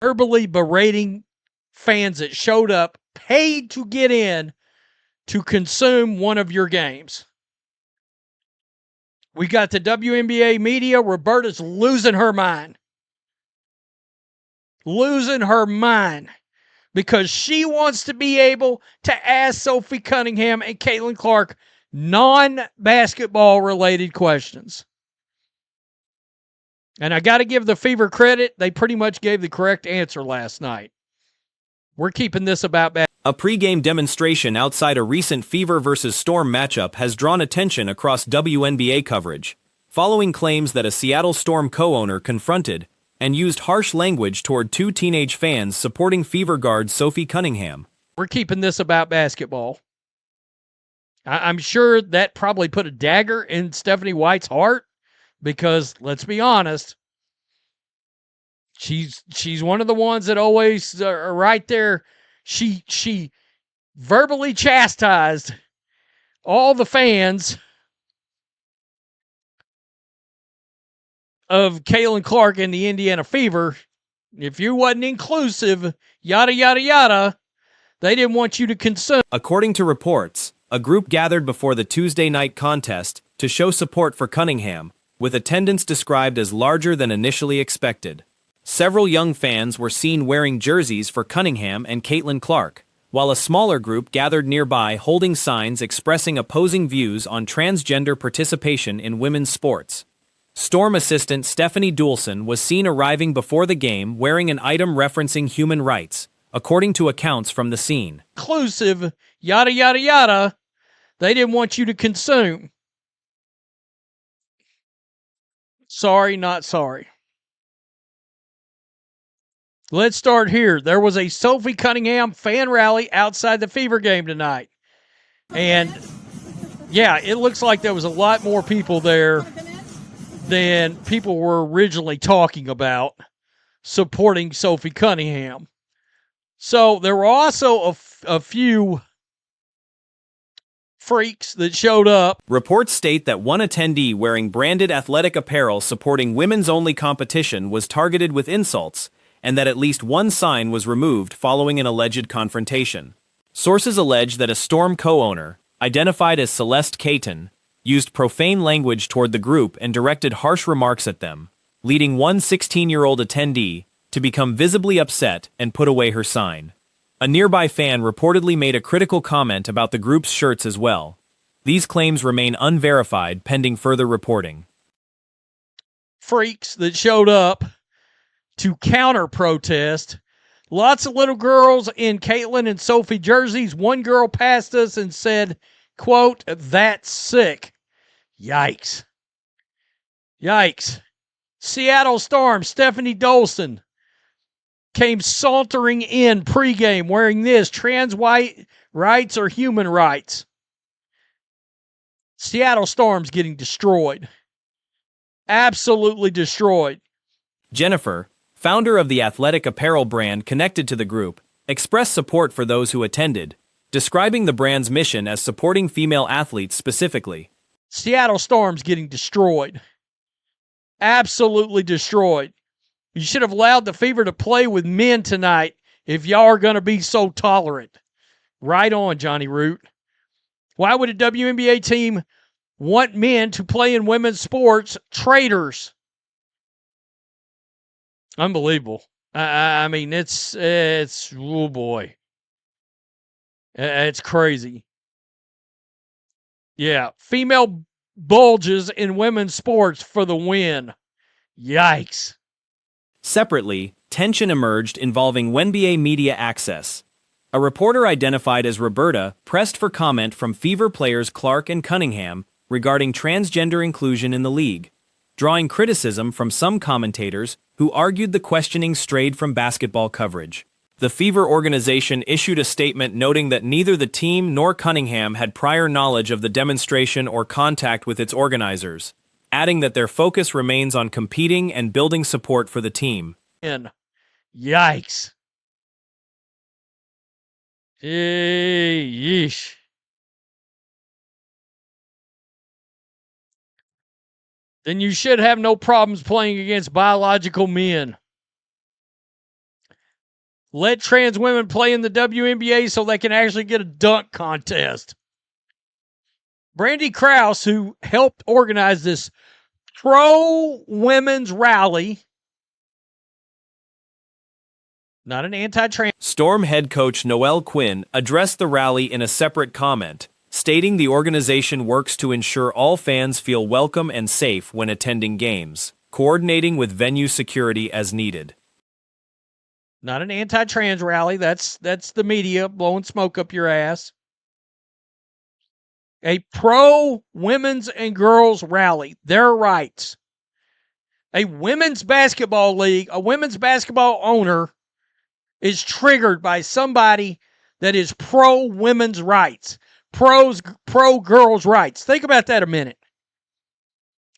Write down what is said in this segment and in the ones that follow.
verbally berating fans that showed up, paid to get in to consume one of your games. We got the WNBA media. Roberta's losing her mind. Losing her mind because she wants to be able to ask Sophie Cunningham and Caitlin Clark non-basketball related questions. And I got to give the Fever credit. They pretty much gave the correct answer last night. We're keeping this about basketball. A pregame demonstration outside a recent Fever vs. Storm matchup has drawn attention across WNBA coverage, following claims that a Seattle Storm co-owner confronted and used harsh language toward two teenage fans supporting Fever guard Sophie Cunningham. We're keeping this about basketball. I'm sure that probably put a dagger in Stephanie White's heart because, let's be honest, she's one of the ones that always are right there. She verbally chastised all the fans of Caitlin Clark and the Indiana Fever. If you wasn't inclusive, yada, yada, yada, they didn't want you to consume. According to reports, a group gathered before the Tuesday night contest to show support for Cunningham, with attendance described as larger than initially expected. Several young fans were seen wearing jerseys for Cunningham and Caitlin Clark, while a smaller group gathered nearby holding signs expressing opposing views on transgender participation in women's sports. Storm assistant Stephanie Doolson was seen arriving before the game wearing an item referencing human rights, according to accounts from the scene. Inclusive, yada, yada, yada, they didn't want you to consume. Sorry, not sorry. Let's start here. There was a Sophie Cunningham fan rally outside the Fever game tonight. And, yeah, it looks like there was a lot more people there than people were originally talking about supporting Sophie Cunningham. So there were also a few freaks that showed up. Reports state that one attendee wearing branded athletic apparel supporting women's-only competition was targeted with insults, and that at least one sign was removed following an alleged confrontation. Sources allege that a Storm co-owner, identified as Celeste Caton, used profane language toward the group and directed harsh remarks at them, leading one 16-year-old attendee to become visibly upset and put away her sign. A nearby fan reportedly made a critical comment about the group's shirts as well. These claims remain unverified pending further reporting. Freaks that showed up to counter-protest. Lots of little girls in Caitlin and Sophie jerseys. One girl passed us and said, quote, "That's sick." Yikes. Yikes. Seattle Storm, Stephanie Dolson, came sauntering in pregame wearing this, trans white rights or human rights. Seattle Storm's getting destroyed. Absolutely destroyed. Jennifer, founder of the athletic apparel brand connected to the group, expressed support for those who attended, describing the brand's mission as supporting female athletes specifically. Seattle Storm's getting destroyed. Absolutely destroyed. You should have allowed the Fever to play with men tonight if y'all are going to be so tolerant. Right on, Johnny Root. Why would a WNBA team want men to play in women's sports? Traitors. Unbelievable. I mean, it's oh boy. It's crazy. Yeah, female bulges in women's sports for the win. Yikes. Separately, tension emerged involving WNBA media access. A reporter identified as Roberta pressed for comment from Fever players Clark and Cunningham regarding transgender inclusion in the league, drawing criticism from some commentators who argued the questioning strayed from basketball coverage. The Fever organization issued a statement noting that neither the team nor Cunningham had prior knowledge of the demonstration or contact with its organizers, adding that their focus remains on competing and building support for the team. Yikes. Yeesh. Then you should have no problems playing against biological men. Let trans women play in the WNBA so they can actually get a dunk contest. Brandy Krause, who helped organize this pro-women's rally, not an anti-trans. Storm head coach Noelle Quinn addressed the rally in a separate comment, stating the organization works to ensure all fans feel welcome and safe when attending games, coordinating with venue security as needed. Not an anti-trans rally. That's the media blowing smoke up your ass. A pro-women's and girls rally. Their rights. A women's basketball league, a women's basketball owner is triggered by somebody that is pro-women's rights. Pro-girls' rights. Think about that a minute.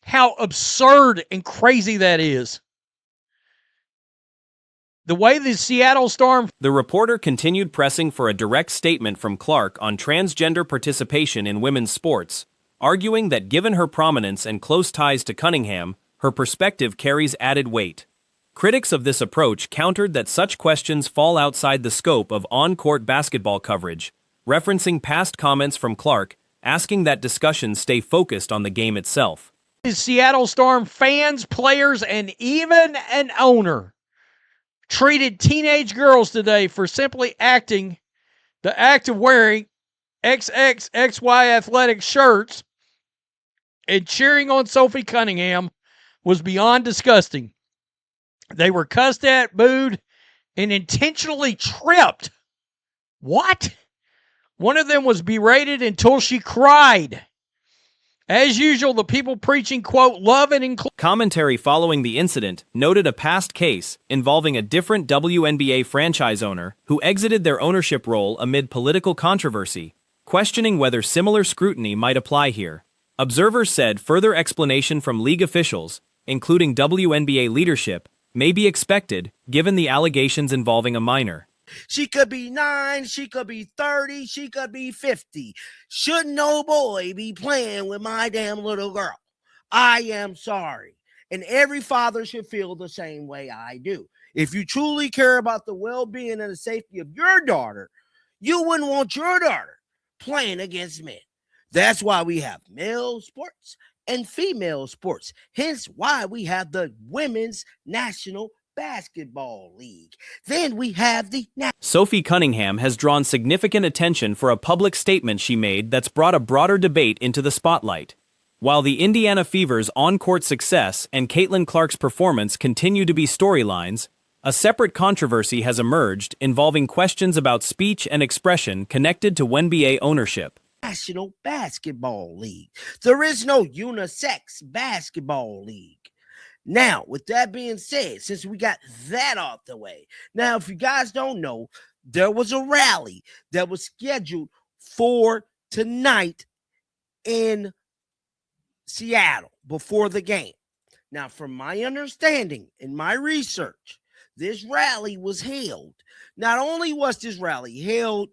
How absurd and crazy that is. The way the Seattle Storm... The reporter continued pressing for a direct statement from Clark on transgender participation in women's sports, arguing that given her prominence and close ties to Cunningham, her perspective carries added weight. Critics of this approach countered that such questions fall outside the scope of on-court basketball coverage, referencing past comments from Clark, asking that discussions stay focused on the game itself. Seattle Storm fans, players, and even an owner treated teenage girls today for simply the act of wearing XXXY athletic shirts and cheering on Sophie Cunningham was beyond disgusting. They were cussed at, booed, and intentionally tripped. What? One of them was berated until she cried. As usual, the people preaching, quote, love and inclusion. Commentary following the incident noted a past case involving a different WNBA franchise owner who exited their ownership role amid political controversy, questioning whether similar scrutiny might apply here. Observers said further explanation from league officials, including WNBA leadership, may be expected given the allegations involving a minor. She could be 9, she could be 30, she could be 50. Should no boy be playing with my damn little girl? I am sorry. And every father should feel the same way I do. If you truly care about the well-being and the safety of your daughter, you wouldn't want your daughter playing against men. That's why we have male sports and female sports. Hence why we have the Women's National Basketball League. Then we have the... Sophie Cunningham has drawn significant attention for a public statement she made that's brought a broader debate into the spotlight. While the Indiana Fever's on-court success and Caitlin Clark's performance continue to be storylines, a separate controversy has emerged involving questions about speech and expression connected to WNBA ownership. National Basketball League. There is no unisex basketball league. Now, with that being said, since we got that off the way, now, if you guys don't know, there was a rally that was scheduled for tonight in Seattle before the game. Now, from my understanding and my research, this rally was held. Not only was this rally held,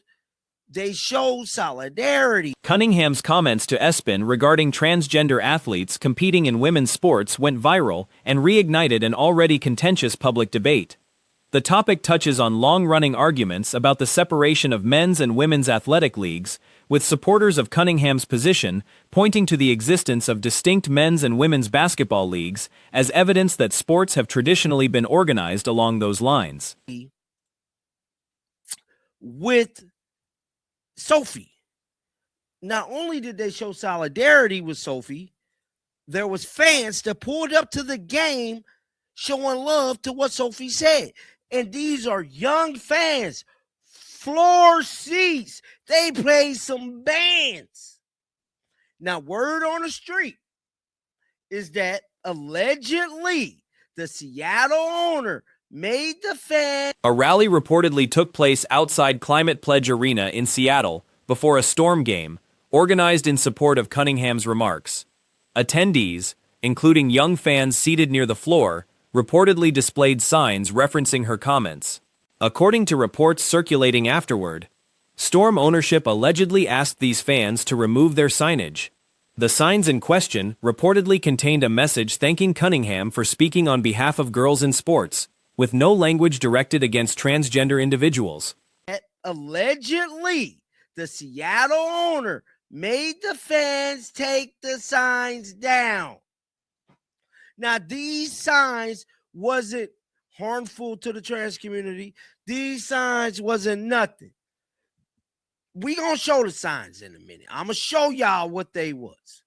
they showed solidarity. Cunningham's comments to ESPN regarding transgender athletes competing in women's sports went viral and reignited an already contentious public debate. The topic touches on long-running arguments about the separation of men's and women's athletic leagues, with supporters of Cunningham's position pointing to the existence of distinct men's and women's basketball leagues as evidence that sports have traditionally been organized along those lines. With Sophie. Not only did they show solidarity with Sophie, there was fans that pulled up to the game showing love to what Sophie said. And these are young fans, floor seats. They played some bands. Now, word on the street is that allegedly the Seattle owner made the fan. A rally reportedly took place outside Climate Pledge Arena in Seattle before a Storm game, organized in support of Cunningham's remarks. Attendees, including young fans seated near the floor, reportedly displayed signs referencing her comments. According to reports circulating afterward, Storm ownership allegedly asked these fans to remove their signage. The signs in question reportedly contained a message thanking Cunningham for speaking on behalf of girls in sports, with no language directed against transgender individuals. Allegedly, the Seattle owner made the fans take the signs down. Now, these signs wasn't harmful to the trans community. These signs wasn't nothing. We gonna show the signs in a minute. I'm gonna show y'all what they was.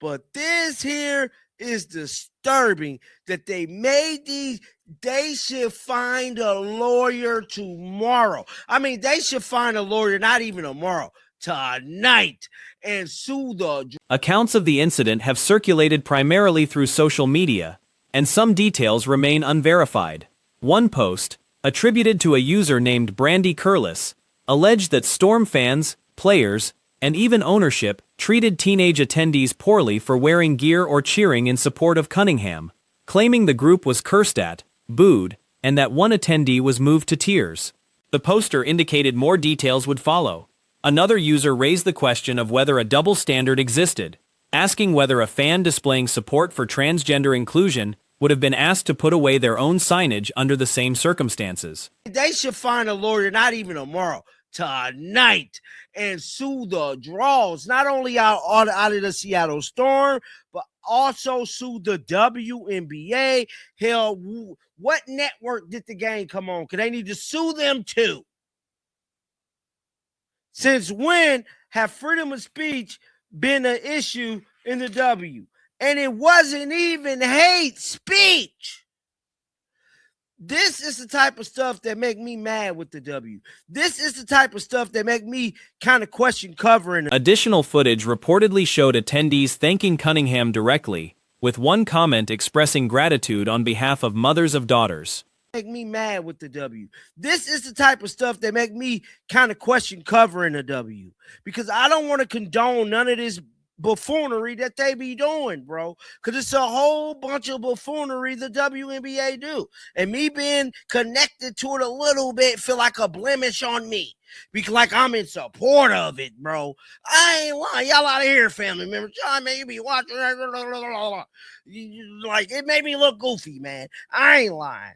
But this here is disturbing that they made these. They should find a lawyer tomorrow. I mean, they should find a lawyer not even tomorrow, tonight, and sue the... Accounts of the incident have circulated primarily through social media, and some details remain unverified. One post, attributed to a user named Brandy Curlis, alleged that Storm fans, players, and even ownership treated teenage attendees poorly for wearing gear or cheering in support of Cunningham, claiming the group was cursed at, booed, and that one attendee was moved to tears. The poster indicated more details would follow. Another user raised the question of whether a double standard existed, asking whether a fan displaying support for transgender inclusion would have been asked to put away their own signage under the same circumstances. They should find a lawyer not even tomorrow, tonight, and sue the draws, not only out of the Seattle Storm, but also sue the WNBA. Hell, what network did the game come on? Because they need to sue them too. Since when have freedom of speech been an issue in the W? And it wasn't even hate speech. This is the type of stuff that make me mad with the W. This is the type of stuff that make me kind of question covering. Additional footage reportedly showed attendees thanking Cunningham directly, with one comment expressing gratitude on behalf of mothers of daughters. Make me mad with the W. This is the type of stuff that make me kind of question covering the W, because I don't want to condone none of this buffoonery that they be doing, bro, because it's a whole bunch of buffoonery the WNBA do, and me being connected to it a little bit feel like a blemish on me, because like I'm in support of it, bro. I ain't lying. Y'all out of here, family members. John, man, you be watching like it made me look goofy, man. I ain't lying.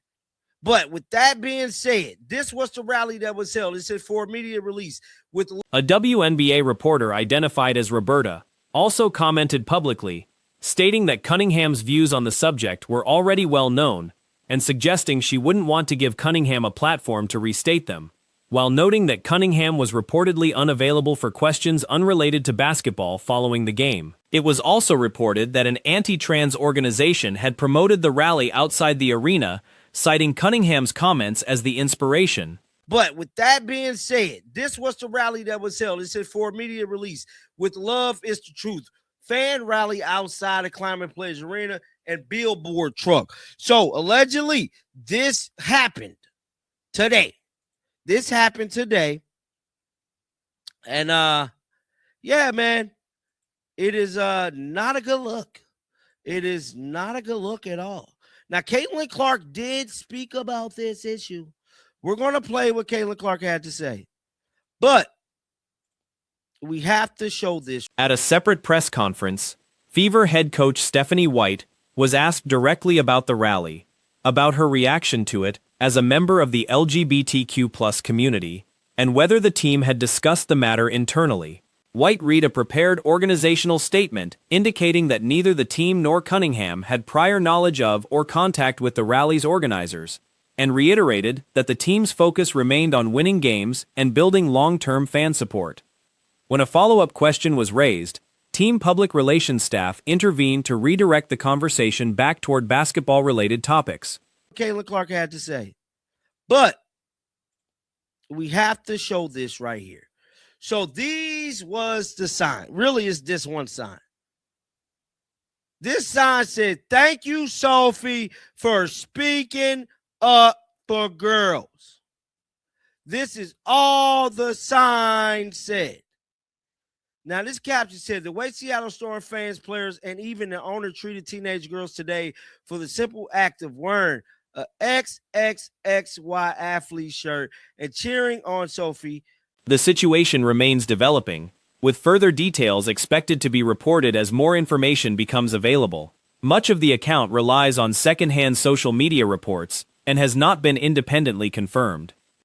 But with that being said, this was the rally that was held. It said for immediate release with a WNBA reporter identified as Roberta also commented publicly, stating that Cunningham's views on the subject were already well known, and suggesting she wouldn't want to give Cunningham a platform to restate them, while noting that Cunningham was reportedly unavailable for questions unrelated to basketball following the game. It was also reported that an anti-trans organization had promoted the rally outside the arena, citing Cunningham's comments as the inspiration. But with that being said, this was the rally that was held. It said for immediate release with Love is the Truth. Fan rally outside of Climate Pledge Arena and billboard truck. So allegedly, this happened today. This happened today. And yeah, man, it is not a good look. It is not a good look at all. Now, Caitlin Clark did speak about this issue. We're going to play what Caitlin Clark had to say. But we have to show this. At a separate press conference, Fever head coach Stephanie White was asked directly about the rally, about her reaction to it as a member of the LGBTQ+ community, and whether the team had discussed the matter internally. White read a prepared organizational statement indicating that neither the team nor Cunningham had prior knowledge of or contact with the rally's organizers, and reiterated that the team's focus remained on winning games and building long-term fan support. When a follow-up question was raised, team public relations staff intervened to redirect the conversation back toward basketball-related topics. Caitlin Clark had to say. But we have to show this right here. So these was the sign. Really, it's this one sign. This sign said, "Thank you, Sophie, for speaking up for girls." This is all the sign said. Now, this caption said, "The way Seattle Storm fans, players, and even the owner treated teenage girls today for the simple act of wearing a XXXY athlete shirt and cheering on Sophie." The situation remains developing, with further details expected to be reported as more information becomes available. Much of the account relies on secondhand social media reports, and has not been independently confirmed.